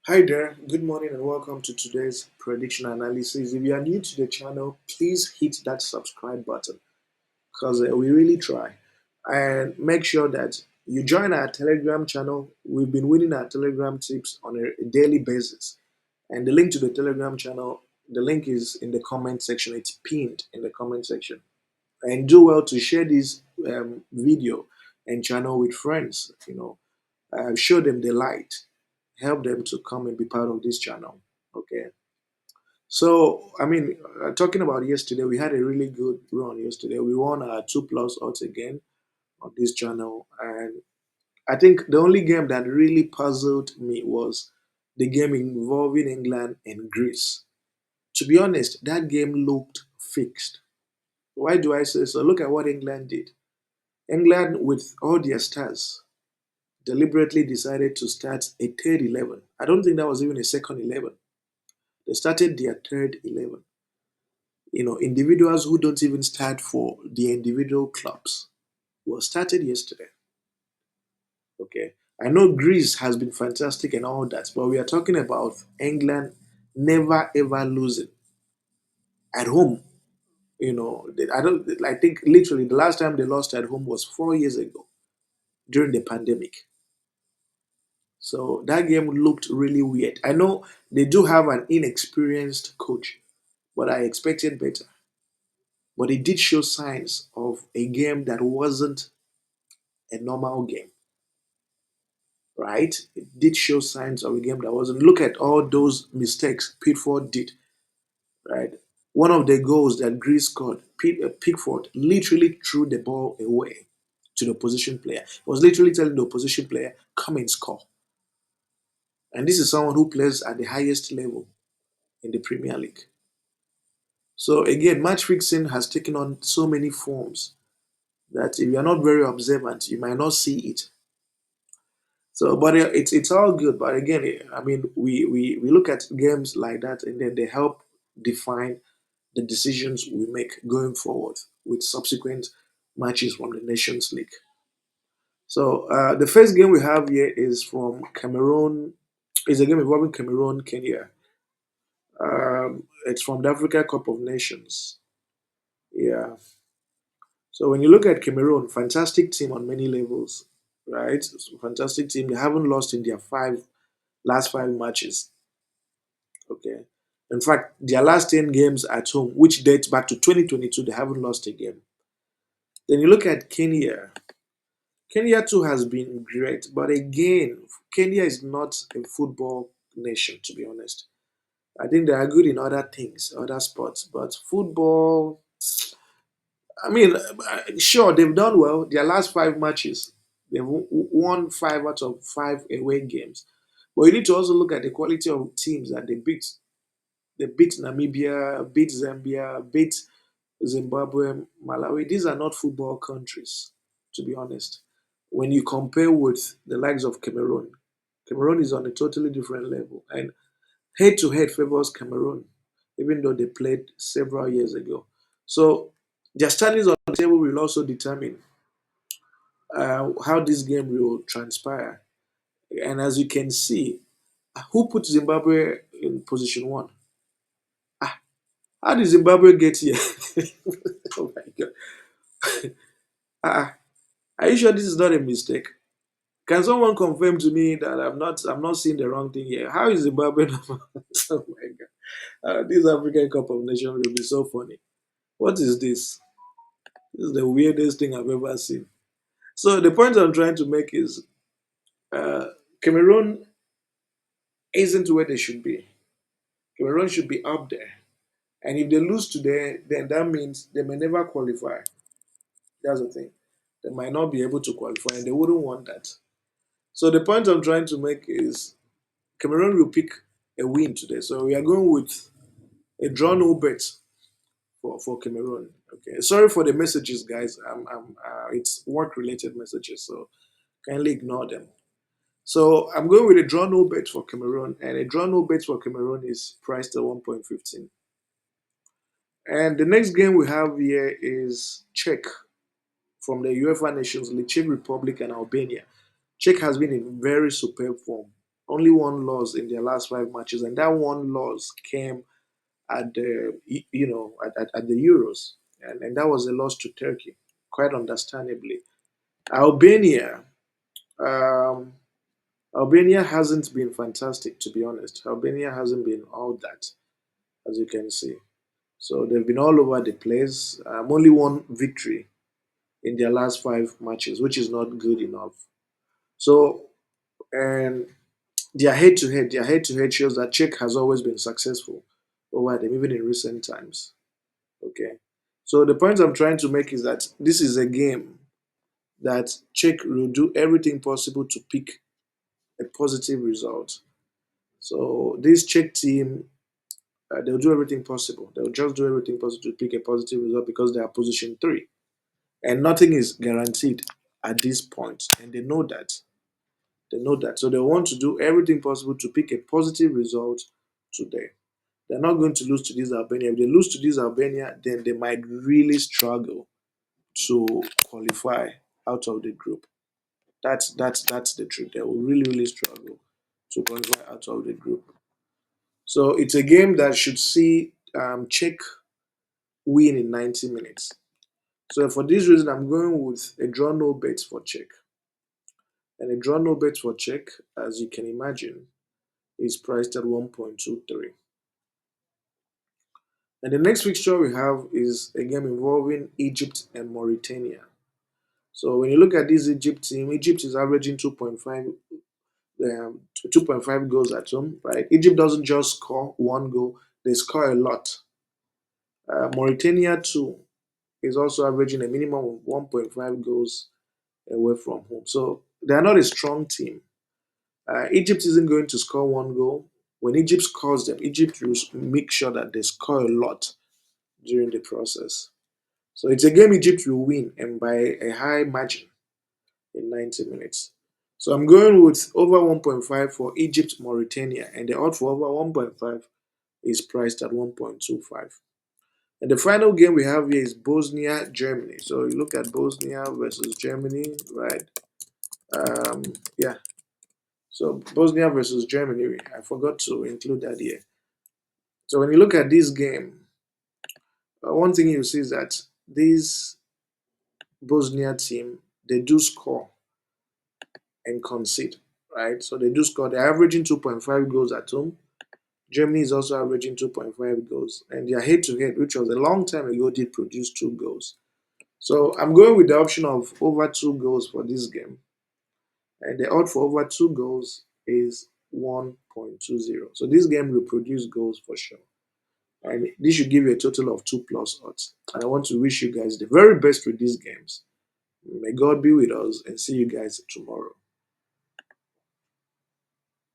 Hi there, good morning and welcome to today's prediction analysis. If you are new to the channel, please hit that subscribe button because we really try. And make sure that you join our Telegram channel. We've been winning our Telegram tips on a daily basis. And the link to the Telegram channel, the link is in the comment section. It's pinned in the comment section. And do well to share this video and channel with friends. Show them the light, help them to come and be part of this channel. Okay. So, talking about yesterday, we had a really good run yesterday. We won our 2+ odds again on this channel. And I think the only game that really puzzled me was the game involving England and Greece. To be honest, that game looked fixed. Why do I say so? Look at what England did. England, with all their stars, deliberately decided to start a third 11. I don't think that was even a second 11. They started their third 11. Individuals who don't even start for the individual clubs were started yesterday. Okay. I know Greece has been fantastic and all that, but we are talking about England never ever losing at home. I don't. I think literally the last time they lost at home was 4 years ago during the pandemic. So that game looked really weird. I know they do have an inexperienced coach, but I expected better. But it did show signs of a game that wasn't a normal game, right? It did show signs of a game that wasn't. Look at all those mistakes Pickford did, right? One of the goals that Greece scored, Pickford literally threw the ball away to the opposition player. He was literally telling the opposition player, come and score. And this is someone who plays at the highest level in the Premier League. So again, match fixing has taken on so many forms that if you're not very observant, you might not see it. So, but it's all good. But again, we look at games like that, and then they help define the decisions we make going forward with subsequent matches from the Nations League. So, the first game we have here is from Cameroon. It's a game involving Cameroon, Kenya. It's from the Africa Cup of Nations. Yeah. So when you look at Cameroon, fantastic team on many levels, right? Fantastic team. They haven't lost in their last five matches. Okay. In fact, their last 10 games at home, which dates back to 2022, they haven't lost a game. Then you look at Kenya. Kenya too has been great, but again, Kenya is not a football nation, to be honest. I think they are good in other things, other sports, but football, sure, they've done well. Their last five matches, they've won 5 out of 5 away games. But you need to also look at the quality of teams that they beat. They beat Namibia, beat Zambia, beat Zimbabwe, Malawi. These are not football countries, to be honest. When you compare with the likes of Cameroon, Cameroon is on a totally different level. And head to head favors Cameroon, even though they played several years ago. So their standings on the table will also determine how this game will transpire. And as you can see, who put Zimbabwe in position one? Ah, how did Zimbabwe get here? Oh my God. Ah, are you sure this is not a mistake? Can someone confirm to me that I'm not seeing the wrong thing here? How is Zimbabwe? Oh my God. This African Cup of Nations will be so funny. What is this? This is the weirdest thing I've ever seen. So the point I'm trying to make is uh, Cameroon isn't where they should be. Cameroon should be up there. And if they lose today, then that means they may never qualify. That's the thing. They might not be able to qualify, and they wouldn't want that. So the point I'm trying to make is Cameroon will pick a win today. So we are going with a draw no bet for Cameroon. Okay. Sorry for the messages, guys. It's work related messages, so kindly ignore them. So I'm going with a draw no bet for Cameroon, and a draw no bet for Cameroon is priced at 1.15. And the next game we have here is Czech from the UEFA Nations League, Czech Republic and Albania. Czech has been in very superb form. only one loss in their last five matches, and that one loss came at the at the Euros, and that was a loss to Turkey, quite understandably. Albania, um, Albania hasn't been fantastic, to be honest. Albania hasn't been all that, as you can see. So they've been all over the place. Only one victory in their last five matches, which is not good enough. So, and their head to head shows that Czech has always been successful over them, even in recent times. Okay. So the point I'm trying to make is that this is a game that Czech will do everything possible to pick a positive result. So this Czech team, they'll do everything possible. They'll just do everything possible to pick a positive result because they are position three, and nothing is guaranteed at this point, and they know that. They know that. So they want to do everything possible to pick a positive result today. They're not going to lose to this Albania. If they lose to this Albania, then they might really struggle to qualify out of the group. That's the truth. They will really struggle to qualify out of the group. So it's a game that should see Czech win in 90 minutes. So for this reason, I'm going with a draw no bet for Czech. And a draw no bet for Czech, as you can imagine, is priced at 1.23. And the next fixture we have is a game involving Egypt and Mauritania. So when you look at this Egypt team, Egypt is averaging 2.5 goals at home, right? Egypt doesn't just score one goal, they score a lot. Mauritania too is also averaging a minimum of 1.5 goals away from home. So they are not a strong team. Egypt isn't going to score one goal. When Egypt scores them, Egypt will make sure that they score a lot during the process. So it's a game Egypt will win and by a high margin in 90 minutes. So I'm going with over 1.5 for Egypt Mauritania, and the odd for over 1.5 is priced at 1.25. And the final game we have here is Bosnia Germany. So you look at Bosnia versus Germany, right? Um, yeah. So Bosnia versus Germany, I forgot to include that here. So when you look at this game, one thing you see is that this Bosnia team, they do score and concede, right? So they do score. They're averaging 2.5 goals at home. Germany is also averaging 2.5 goals. And their head to head, which was a long time ago, did produce two goals. So I'm going with the option of over two goals for this game. And the odd for over two goals is 1.20. So this game will produce goals for sure. And this should give you a total of 2 plus odds. And I want to wish you guys the very best with these games. May God be with us and see you guys tomorrow.